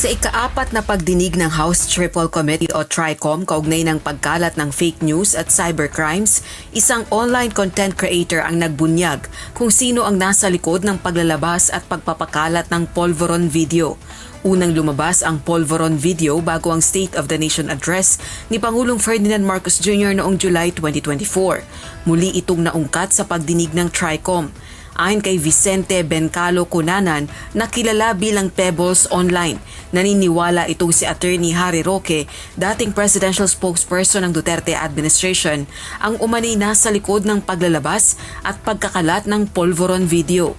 Sa ikaapat na pagdinig ng House Triple Committee o TRICOM kaugnay ng pagkalat ng fake news at cybercrimes, isang online content creator ang nagbunyag kung sino ang nasa likod ng paglalabas at pagpapakalat ng Polvoron video. Unang lumabas ang Polvoron video bago ang State of the Nation Address ni Pangulong Ferdinand Marcos Jr. noong July 2024. Muli itong naungkat sa pagdinig ng TRICOM. Ayon kay Vicente Bencalo Cunanan na kilala bilang Pebbles Online, naniniwala itong si Attorney Harry Roque, dating presidential spokesperson ng Duterte administration, ang umani nasa likod ng paglalabas at pagkakalat ng Polvoron video.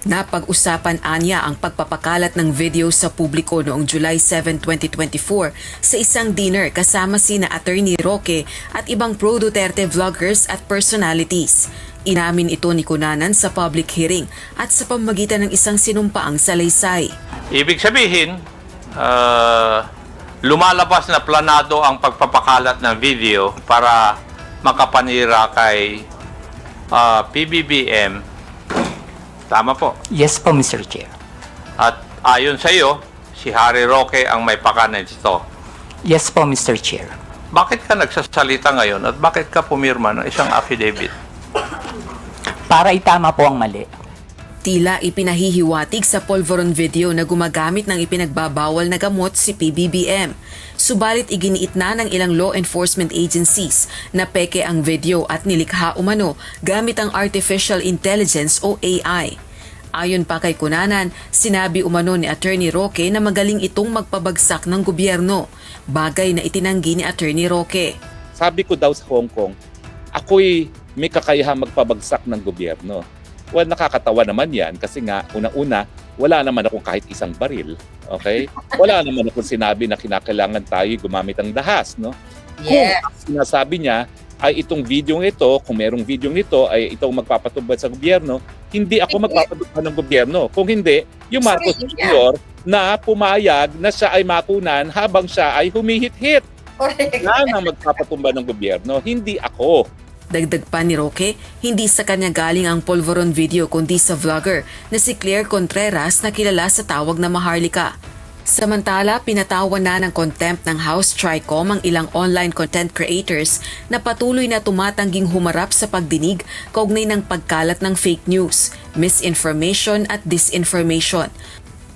Napag-usapan anya ang pagpapakalat ng video sa publiko noong July 7, 2024 sa isang dinner kasama sina Attorney Roque at ibang pro-Duterte vloggers at personalities. Inamin ito ni Cunanan sa public hearing at sa pamamagitan ng isang sinumpaang salaysay. Ibig sabihin, lumalabas na planado ang pagpapakalat ng video para makapanira kay PBBM. Tama po. Yes po, Mr. Chair. At ayon sa iyo, si Harry Roque ang may pakanan nito. Yes po, Mr. Chair. Bakit ka nagsasalita ngayon at bakit ka pumirma ng isang affidavit? Para itama po ang mali. Tila ipinahihiwatig sa Polvoron video na gumagamit ng ipinagbabawal na gamot si PBBM. Subalit iginiit na ng ilang law enforcement agencies na peke ang video at nilikha umano gamit ang artificial intelligence o AI. Ayon pa kay Cunanan, sinabi umano ni Attorney Roque na magaling itong magpabagsak ng gobyerno, bagay na itinanggi ni Attorney Roque. Sabi ko daw sa Hong Kong, ako'y may kakayahang magpabagsak ng gobyerno. Well, nakakatawa naman yan kasi nga, una-una, wala naman akong kahit isang baril. Okay? Wala naman akong sinabi na kinakailangan tayo gumamit ng dahas. No? Yeah. Kung sinasabi niya ay itong video ito, kung merong video nito ay itong magpapatubad sa gobyerno, hindi ako magpapatubad ng gobyerno. Kung hindi, yung Marcos Jr. na pumayag na siya ay makunan habang siya ay humihit-hit. Yan ang magpapatumba ng gobyerno, hindi ako. Dagdag pa ni Roque, hindi sa kanya galing ang Polvoron video kundi sa vlogger na si Claire Contreras na kilala sa tawag na Maharlika. Samantala, pinatawan na ng contempt ng House TRICOM ang ilang online content creators na patuloy na tumatangging humarap sa pagdinig kaugnay ng pagkalat ng fake news, misinformation at disinformation.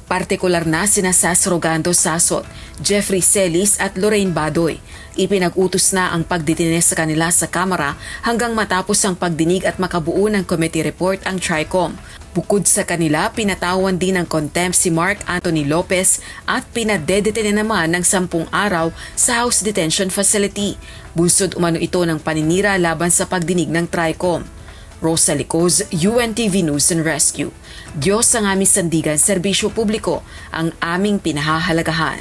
Partikular na sina Sas Rogando Sasot, Jeffrey Celis at Lorraine Badoy. Ipinag-utos na ang pagdetine sa kanila sa Kamara hanggang matapos ang pagdinig at makabuo ng committee report ang TRICOM. Bukod sa kanila, pinatawan din ng contempt si Mark Anthony Lopez at pinadedetine naman ng 10 araw sa House Detention Facility. Bunsod umano ito ng paninira laban sa pagdinig ng TRICOM. Rosa Licoz, UNTV News and Rescue. Diyos ang aming sandigan, serbisyo publiko, ang aming pinahahalagahan.